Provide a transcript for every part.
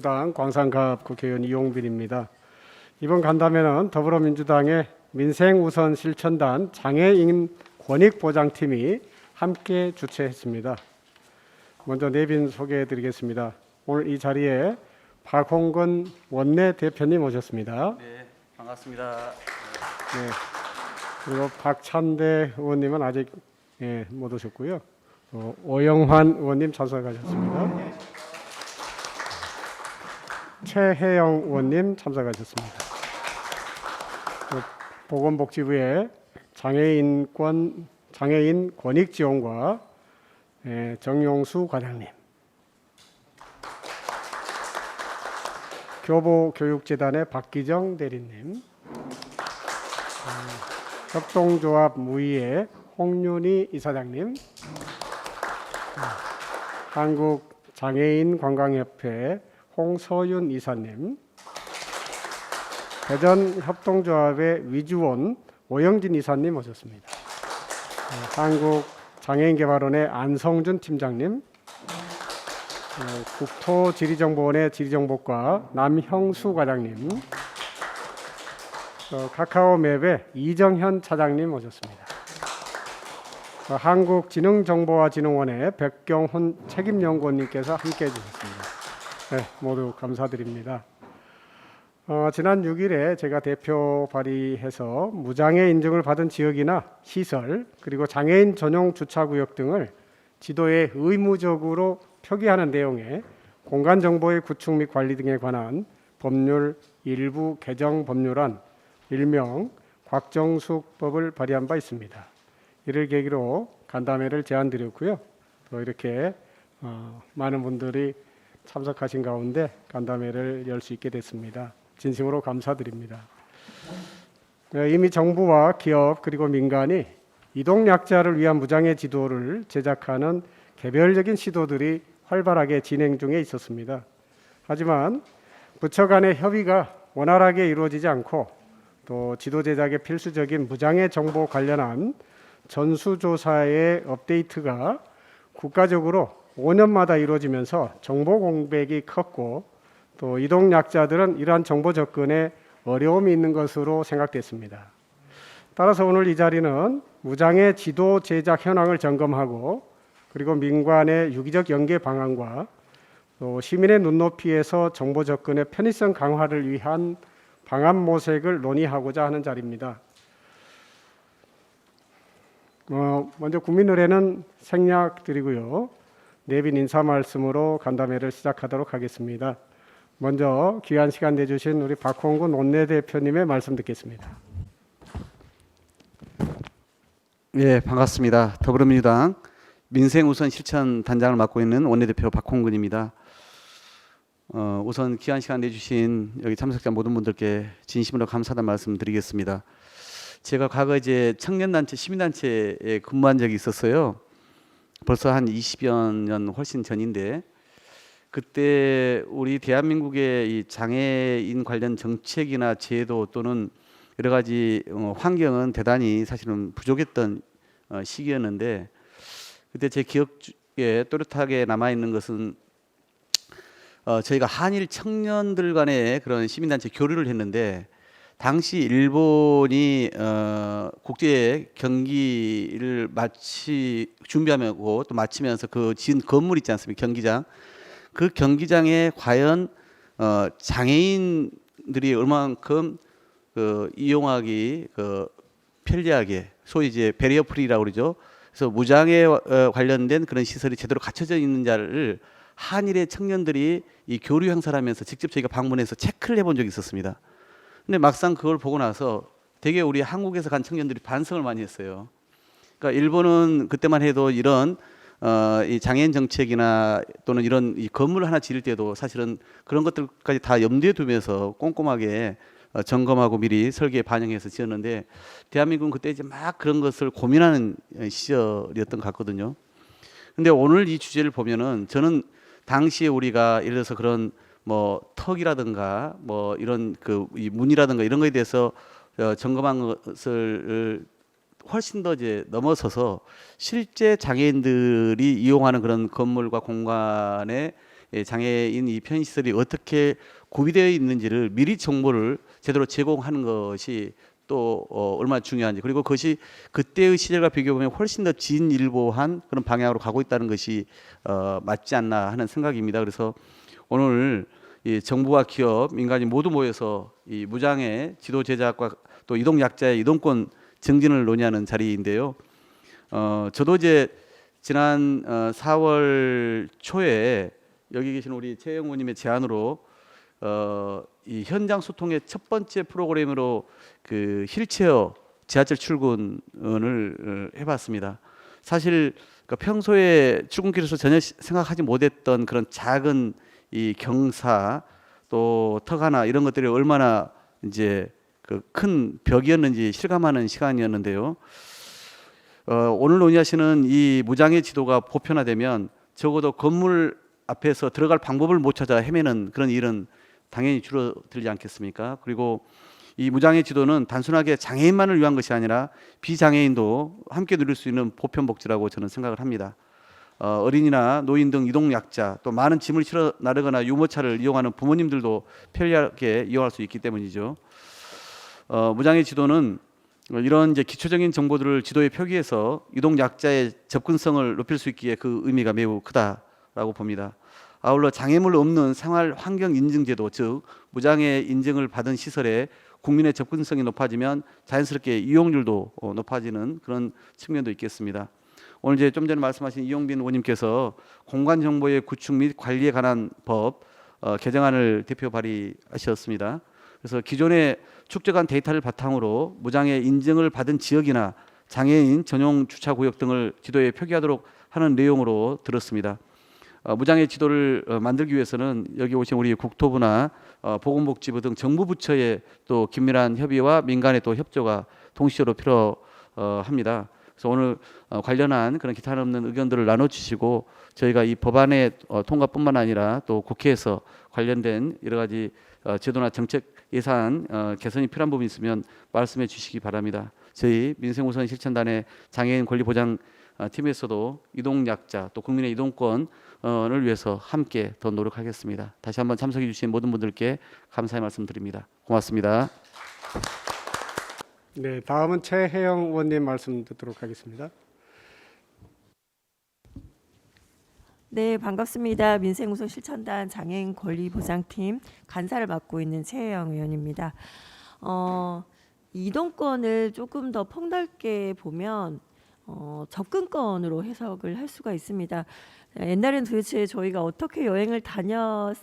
더불어민주당 광산갑 국회의원 이용빈입니다. 이번 간담회는 더불어민주당의 민생우선 실천단 장애인 권익보장팀이 함께 주최했습니다. 먼저 내빈 소개해드리겠습니다. 오늘 이 자리에 박홍근 원내대표님 오셨습니다. 네, 반갑습니다. 네, 그리고 박찬대 의원님은 아직 못 오셨고요. 오영환 의원님 참석하셨습니다. 최혜영 의원님 참석하셨습니다. 보건복지부의 장애인 권익지원과 정용수 과장님, 교보교육재단의 박기정 대리님, 협동조합 무의의 홍윤희 이사장님, 한국장애인관광협회 홍서윤 이사님, 대전협동조합의 위주원 오영진 이사님 오셨습니다. 한국장애인개발원의 안성준 팀장님, 국토지리정보원의 지리정보과 남형수 과장님, 카카오맵의 이정현 차장님 오셨습니다. 한국지능정보화진흥원의 백경훈 책임연구원님께서 함께해 주셨습니다. 네, 모두 감사드립니다. 지난 6일에 제가 대표 발의해서 무장애 인증을 받은 지역이나 시설, 그리고 장애인 전용 주차구역 등을 지도에 의무적으로 표기하는 내용의 공간정보의 구축 및 관리 등에 관한 법률 일부 개정 법률안 일명 곽정숙법을 발의한 바 있습니다. 이를 계기로 간담회를 제안드렸고요. 또 이렇게 많은 분들이 참석하신 가운데 간담회를 열 수 있게 됐습니다. 진심으로 감사드립니다. 이미 정부와 기업 그리고 민간이 이동약자를 위한 무장애 지도를 제작하는 개별적인 시도들이 활발하게 진행 중에 있었습니다. 하지만 부처 간의 협의가 원활하게 이루어지지 않고 또 지도 제작에 필수적인 무장애 정보 관련한 전수조사의 업데이트가 국가적으로 5년마다 이루어지면서 정보 공백이 컸고 또 이동약자들은 이러한 정보 접근에 어려움이 있는 것으로 생각됐습니다. 따라서 오늘 이 자리는 무장애 지도 제작 현황을 점검하고 그리고 민관의 유기적 연계 방안과 또 시민의 눈높이에서 정보 접근의 편의성 강화를 위한 방안 모색을 논의하고자 하는 자리입니다. 먼저 국민의례는 생략드리고요. 내빈 인사 말씀으로 간담회를 시작하도록 하겠습니다. 먼저 귀한 시간 내주신 우리 박홍근 원내대표님의 말씀 듣겠습니다. 네, 반갑습니다. 더불어민주당 민생우선 실천 단장을 맡고 있는 원내대표 박홍근입니다. 우선 귀한 시간 내주신 여기 참석자 모든 분들께 진심으로 감사하다는 말씀 드리겠습니다. 제가 과거 이제 청년단체, 시민단체에 근무한 적이 있었어요. 벌써 한 20여 년 훨씬 전인데 그때 우리 대한민국의 이 장애인 관련 정책이나 제도 또는 여러 가지 환경은 대단히 사실은 부족했던 시기였는데 그때 제 기억에 또렷하게 남아있는 것은 저희가 한일 청년들 간의 그런 시민단체 교류를 했는데 당시 일본이 국제 경기를 준비하고 또 마치면서 그 지은 건물 있지 않습니까? 경기장. 그 경기장에 과연 장애인들이 얼마만큼 이용하기 편리하게 소위 이제 베리어 프리라고 그러죠. 그래서 무장애 관련된 그런 시설이 제대로 갖춰져 있는지를 한일의 청년들이 이 교류 행사를 하면서 직접 저희가 방문해서 체크를 해본 적이 있었습니다. 근데 막상 그걸 보고 나서 되게 우리 한국에서 간 청년들이 반성을 많이 했어요. 그러니까 일본은 그때만 해도 이런 이 장애인 정책이나 또는 이런 이 건물 하나 지을 때도 사실은 그런 것들까지 다 염두에 두면서 꼼꼼하게 점검하고 미리 설계에 반영해서 지었는데 대한민국은 그때 이제 막 그런 것을 고민하는 시절이었던 것 같거든요. 근데 오늘 이 주제를 보면은 저는 당시에 우리가 예를 들어서 그런 뭐 턱이라든가 뭐 이런 이 문이라든가 이런 거에 대해서 점검한 것을 훨씬 더 이제 넘어서서 실제 장애인들이 이용하는 그런 건물과 공간의 장애인 이 편의시설이 어떻게 구비되어 있는지를 미리 정보를 제대로 제공하는 것이 또 얼마나 중요한지, 그리고 그것이 그때의 시절과 비교해 보면 훨씬 더 진일보한 그런 방향으로 가고 있다는 것이 맞지 않나 하는 생각입니다. 그래서 오늘 이 정부와 기업, 민간이 모두 모여서 이 무장애 지도 제작과 또 이동 약자의 이동권 증진을 논의하는 자리인데요. 저도 이제 지난 4월 초에 여기 계신 우리 최영 의원님의 제안으로 이 현장 소통의 첫 번째 프로그램으로 그 휠체어 지하철 출근을 해봤습니다. 사실 그 평소에 출근길에서 전혀 생각하지 못했던 그런 작은 이 경사 또 턱하나 이런 것들이 얼마나 이제 그 큰 벽이었는지 실감하는 시간이었는데요. 오늘 논의하시는 이 무장애 지도가 보편화되면 적어도 건물 앞에서 들어갈 방법을 못 찾아 헤매는 그런 일은 당연히 줄어들지 않겠습니까? 그리고 이 무장애 지도는 단순하게 장애인만을 위한 것이 아니라 비장애인도 함께 누릴 수 있는 보편 복지라고 저는 생각을 합니다. 어린이나 노인 등 이동 약자, 또 많은 짐을 실어 나르거나 유모차를 이용하는 부모님들도 편리하게 이용할 수 있기 때문이죠. 무장애 지도는 이런 이제 기초적인 정보들을 지도에 표기해서 이동 약자의 접근성을 높일 수 있기에 그 의미가 매우 크다라고 봅니다. 아울러 장애물 없는 생활 환경 인증제도, 즉 무장애 인증을 받은 시설에 국민의 접근성이 높아지면 자연스럽게 이용률도 높아지는 그런 측면도 있겠습니다. 오늘 이제 좀 전에 말씀하신 이용빈 의원님께서 공간 정보의 구축 및 관리에 관한 법 개정안을 대표 발의하셨습니다. 그래서 기존에 축적한 데이터를 바탕으로 무장애 인증을 받은 지역이나 장애인 전용 주차 구역 등을 지도에 표기하도록 하는 내용으로 들었습니다. 무장애 지도를 만들기 위해서는 여기 오신 우리 국토부나 보건복지부 등 정부 부처의 또 긴밀한 협의와 민간의 또 협조가 동시적으로 필요합니다. 그래서 오늘 관련한 그런 기탄 없는 의견들을 나눠주시고 저희가 이 법안의 통과뿐만 아니라 또 국회에서 관련된 여러 가지 제도나 정책 예산 개선이 필요한 부분이 있으면 말씀해 주시기 바랍니다. 저희 민생우선 실천단의 장애인 권리 보장 팀에서도 이동 약자 또 국민의 이동권을 위해서 함께 더 노력하겠습니다. 다시 한번 참석해 주신 모든 분들께 감사의 말씀드립니다. 고맙습니다. 네, 다음은 최혜영 의원님 말씀 듣도록 하겠습니다. 네, 반갑습니다. 민생우선 실천단 장애인 권리보장팀 간사를 맡고 있는 최혜영 의원입니다. 이동권을 조금 더 폭넓게 보면 접근권으로 해석을 할 수가 있습니다. 옛날엔 도대체 저희가 어떻게 여행을 다녔을까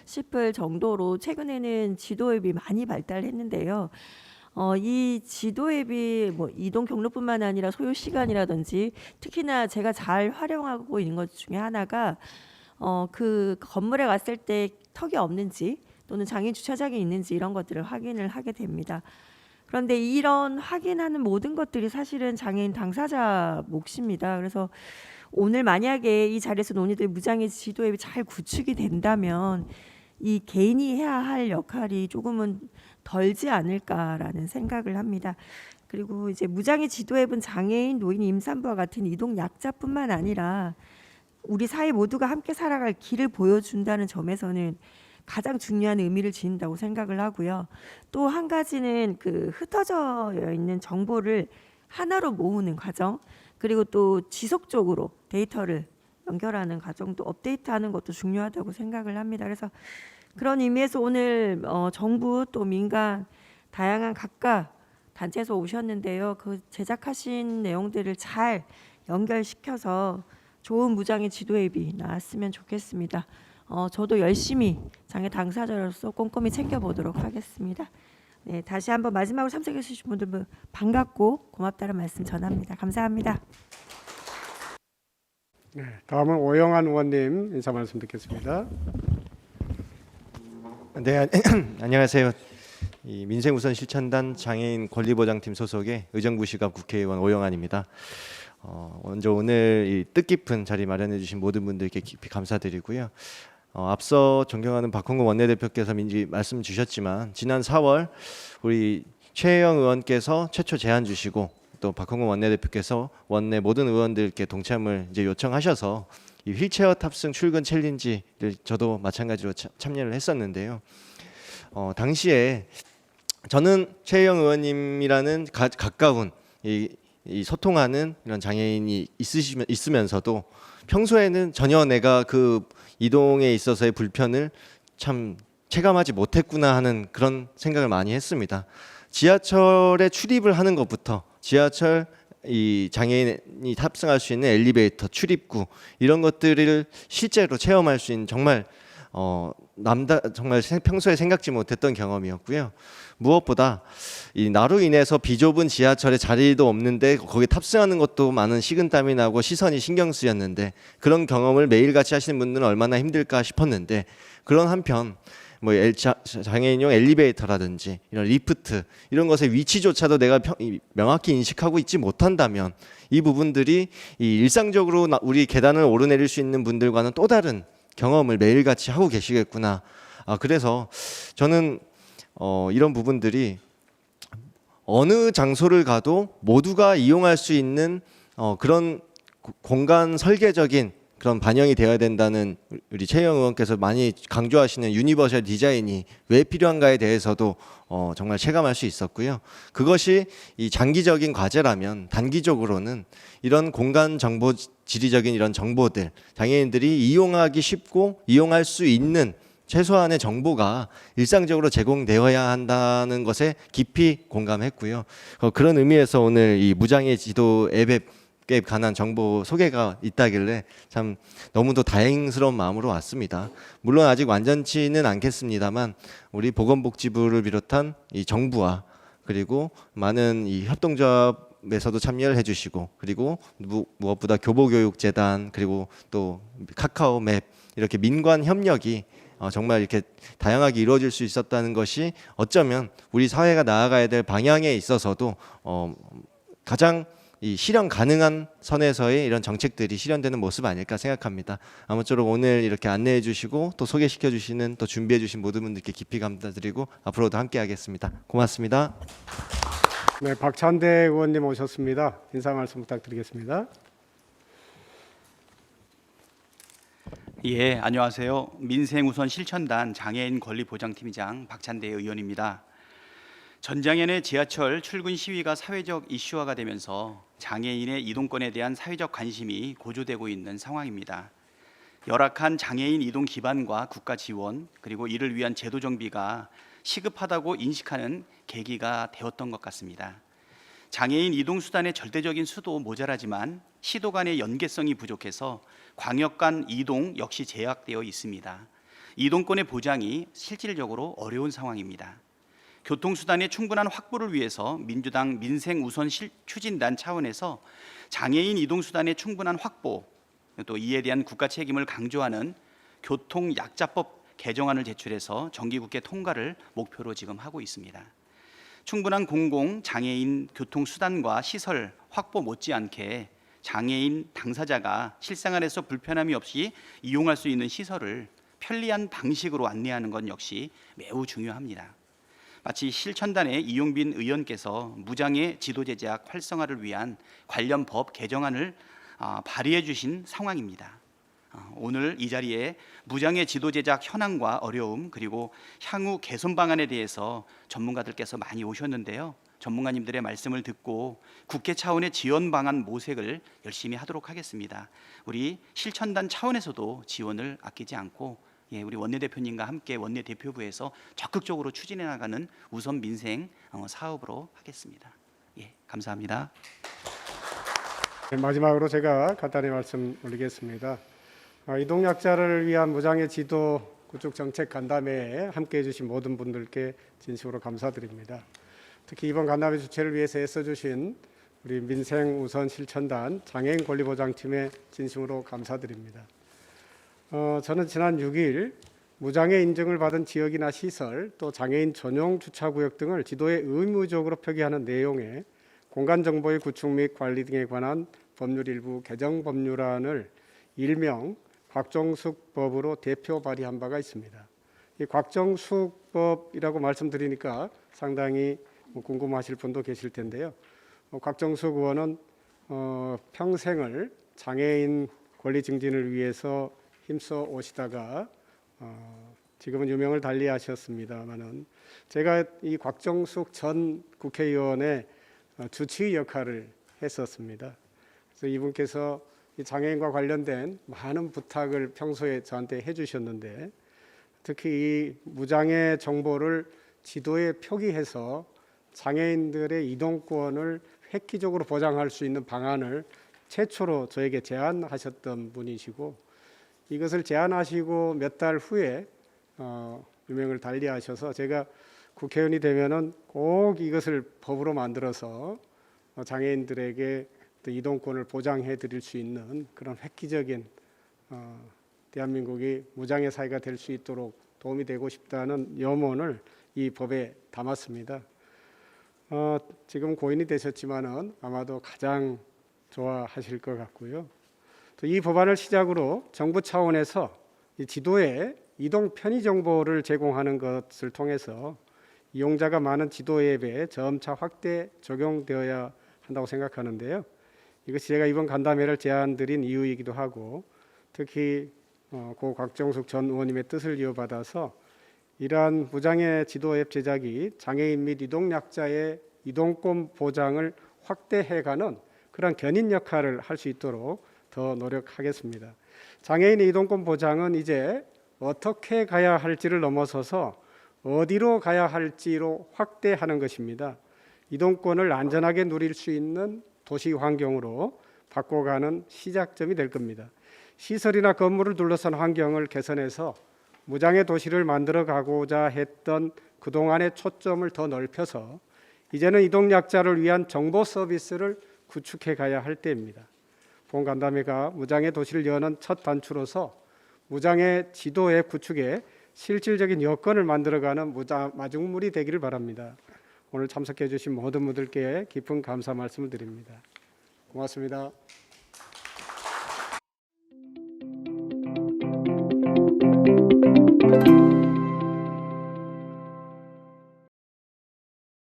싶을 정도로 최근에는 지도 앱이 많이 발달했는데요. 이 지도 앱이 뭐 이동 경로뿐만 아니라 소요 시간이라든지 특히나 제가 잘 활용하고 있는 것 중에 하나가 그 건물에 갔을 때 턱이 없는지 또는 장애인 주차장이 있는지 이런 것들을 확인을 하게 됩니다. 그런데 이런 확인하는 모든 것들이 사실은 장애인 당사자 몫입니다. 그래서 오늘 만약에 이 자리에서 논의될 무장애 지도 앱이 잘 구축이 된다면 이 개인이 해야 할 역할이 조금은 덜지 않을까라는 생각을 합니다. 그리고 이제 무장애 지도 앱은 장애인, 노인, 임산부와 같은 이동 약자뿐만 아니라 우리 사회 모두가 함께 살아갈 길을 보여준다는 점에서는 가장 중요한 의미를 지닌다고 생각을 하고요. 또 한 가지는 그 흩어져 있는 정보를 하나로 모으는 과정, 그리고 또 지속적으로 데이터를 연결하는 과정도 업데이트하는 것도 중요하다고 생각을 합니다. 그래서 그런 의미에서 오늘 정부 또 민간 다양한 각각 단체에서 오셨는데요. 그 제작하신 내용들을 잘 연결시켜서 좋은 무장애 지도 앱이 나왔으면 좋겠습니다. 저도 열심히 장애 당사자로서 꼼꼼히 챙겨보도록 하겠습니다. 네, 다시 한번 마지막으로 참석해 주신 분들 반갑고 고맙다는 말씀 전합니다. 감사합니다. 네, 다음은 오영환 의원님 인사 말씀 듣겠습니다. 네, 안녕하세요. 이 민생우선 실천단 장애인 권리보장팀 소속의 의정부시갑 국회의원 오영환입니다. 먼저 오늘 이 뜻깊은 자리 마련해 주신 모든 분들께 깊이 감사드리고요. 앞서 존경하는 박홍근 원내대표께서 말씀 주셨지만 지난 4월 우리 최혜영 의원께서 최초 제안 주시고 또 박홍근 원내대표께서 원내 모든 의원들께 동참을 이제 요청하셔서 이 휠체어 탑승 출근 챌린지를 저도 마찬가지로 참여를 했었는데요. 당시에 저는 최혜영 의원님이라는 가까운 이 소통하는 이런 장애인이 있으면서도 평소에는 전혀 내가 그 이동에 있어서의 불편을 참 체감하지 못했구나 하는 그런 생각을 많이 했습니다. 지하철에 출입을 하는 것부터 지하철 이 장애인이 탑승할 수 있는 엘리베이터 출입구 이런 것들을 실제로 체험할 수 있는 정말 정말 평소에 생각지 못했던 경험이었고요. 무엇보다 이 나로 인해서 비좁은 지하철에 자리도 없는데 거기 탑승하는 것도 많은 식은땀이 나고 시선이 신경 쓰였는데 그런 경험을 매일같이 하시는 분들은 얼마나 힘들까 싶었는데 그런 한편 뭐 장애인용 엘리베이터라든지 이런 리프트 이런 것의 위치조차도 내가 명확히 인식하고 있지 못한다면 이 부분들이 이 일상적으로 우리 계단을 오르내릴 수 있는 분들과는 또 다른 경험을 매일같이 하고 계시겠구나. 그래서 저는 이런 부분들이 어느 장소를 가도 모두가 이용할 수 있는 그런 공간 설계적인 그런 반영이 되어야 된다는 우리 최혜영 의원께서 많이 강조하시는 유니버셜 디자인이 왜 필요한가에 대해서도 정말 체감할 수 있었고요. 그것이 이 장기적인 과제라면 단기적으로는 이런 공간 정보 지리적인 이런 정보들 장애인들이 이용하기 쉽고 이용할 수 있는 최소한의 정보가 일상적으로 제공되어야 한다는 것에 깊이 공감했고요. 그런 의미에서 오늘 이 무장애 지도 앱에 관한 정보 소개가 있다길래 참 너무도 다행스러운 마음으로 왔습니다. 물론 아직 완전치는 않겠습니다만 우리 보건복지부를 비롯한 이 정부와 그리고 많은 이 협동조합에서도 참여를 해주시고 그리고 무엇보다 교보교육재단 그리고 또 카카오맵 이렇게 민관 협력이 정말 이렇게 다양하게 이루어질 수 있었다는 것이 어쩌면 우리 사회가 나아가야 될 방향에 있어서도 가장 이 실현 가능한 선에서의 이런 정책들이 실현되는 모습 아닐까 생각합니다. 아무쪼록 오늘 이렇게 안내해 주시고 또 소개시켜 주시는 또 준비해 주신 모든 분들께 깊이 감사드리고 앞으로도 함께 하겠습니다. 고맙습니다. 네, 박찬대 의원님 오셨습니다. 인사 말씀 부탁드리겠습니다. 예, 안녕하세요. 민생우선 실천단 장애인 권리보장팀장 박찬대 의원입니다. 전장현의 지하철 출근 시위가 사회적 이슈화가 되면서 장애인의 이동권에 대한 사회적 관심이 고조되고 있는 상황입니다. 열악한 장애인 이동 기반과 국가 지원 그리고 이를 위한 제도 정비가 시급하다고 인식하는 계기가 되었던 것 같습니다. 장애인 이동 수단의 절대적인 수도 모자라지만 시도 간의 연계성이 부족해서 광역 간 이동 역시 제약되어 있습니다. 이동권의 보장이 실질적으로 어려운 상황입니다. 교통수단의 충분한 확보를 위해서 민주당 민생우선 추진단 차원에서 장애인 이동수단의 충분한 확보 또 이에 대한 국가 책임을 강조하는 교통약자법 개정안을 제출해서 정기국회 통과를 목표로 지금 하고 있습니다. 충분한 공공 장애인 교통수단과 시설 확보 못지않게 장애인 당사자가 실생활에서 불편함이 없이 이용할 수 있는 시설을 편리한 방식으로 안내하는 것 역시 매우 중요합니다. 마치 실천단의 이용빈 의원께서 무장애 지도 제작 활성화를 위한 관련 법 개정안을 발의해 주신 상황입니다. 오늘 이 자리에 무장애 지도 제작 현황과 어려움 그리고 향후 개선 방안에 대해서 전문가들께서 많이 오셨는데요. 전문가님들의 말씀을 듣고 국회 차원의 지원 방안 모색을 열심히 하도록 하겠습니다. 우리 실천단 차원에서도 지원을 아끼지 않고 우리 원내대표님과 함께 원내대표부에서 적극적으로 추진해 나가는 우선 민생 사업으로 하겠습니다. 감사합니다. 네, 마지막으로 제가 간단히 말씀 올리겠습니다. 이동약자를 위한 무장애 지도 구축 정책 간담회에 함께해 주신 모든 분들께 진심으로 감사드립니다. 특히 이번 간담회 주최를 위해서 애써주신 우리 민생우선 실천단 장애인 권리보장팀에 진심으로 감사드립니다. 저는 지난 6일 무장애 인증을 받은 지역이나 시설 또 장애인 전용 주차구역 등을 지도에 의무적으로 표기하는 내용의 공간정보의 구축 및 관리 등에 관한 법률 일부 개정 법률안을 일명 곽정숙법으로 대표 발의한 바가 있습니다. 이 곽정숙법이라고 말씀드리니까 상당히 궁금하실 분도 계실 텐데요. 곽정숙 의원은 평생을 장애인 권리 증진을 위해서 힘써 오시다가 지금은 유명을 달리하셨습니다만은 제가 이 곽정숙 전 국회의원의 주치의 역할을 했었습니다. 그래서 이분께서 이 장애인과 관련된 많은 부탁을 평소에 저한테 해주셨는데 특히 이 무장애 정보를 지도에 표기해서 장애인들의 이동권을 획기적으로 보장할 수 있는 방안을 최초로 저에게 제안하셨던 분이시고 이것을 제안하시고 몇 달 후에 유명을 달리하셔서 제가 국회의원이 되면은 꼭 이것을 법으로 만들어서 장애인들에게 또 이동권을 보장해 드릴 수 있는 그런 획기적인 대한민국이 무장애 사회가 될 수 있도록 도움이 되고 싶다는 염원을 이 법에 담았습니다. 지금 고인이 되셨지만은 아마도 가장 좋아하실 것 같고요. 또 이 법안을 시작으로 정부 차원에서 이 지도에 이동 편의 정보를 제공하는 것을 통해서 이용자가 많은 지도 앱에 점차 확대 적용되어야 한다고 생각하는데요. 이것이 제가 이번 간담회를 제안드린 이유이기도 하고 특히 고 곽정숙 전 의원님의 뜻을 이어받아서 이러한 무장애 지도 앱 제작이 장애인 및 이동약자의 이동권 보장을 확대해가는 그런 견인 역할을 할 수 있도록 더 노력하겠습니다. 장애인의 이동권 보장은 이제 어떻게 가야 할지를 넘어서서 어디로 가야 할지로 확대하는 것입니다. 이동권을 안전하게 누릴 수 있는 도시 환경으로 바꿔가는 시작점이 될 겁니다. 시설이나 건물을 둘러싼 환경을 개선해서 무장애 도시를 만들어 가고자 했던 그동안의 초점을 더 넓혀서 이제는 이동약자를 위한 정보 서비스를 구축해 가야 할 때입니다. 본 간담회가 무장애 도시를 여는 첫 단추로서 무장애 지도 앱 구축에 실질적인 여건을 만들어가는 마중물이 되기를 바랍니다. 오늘 참석해 주신 모든 분들께 깊은 감사 말씀을 드립니다. 고맙습니다.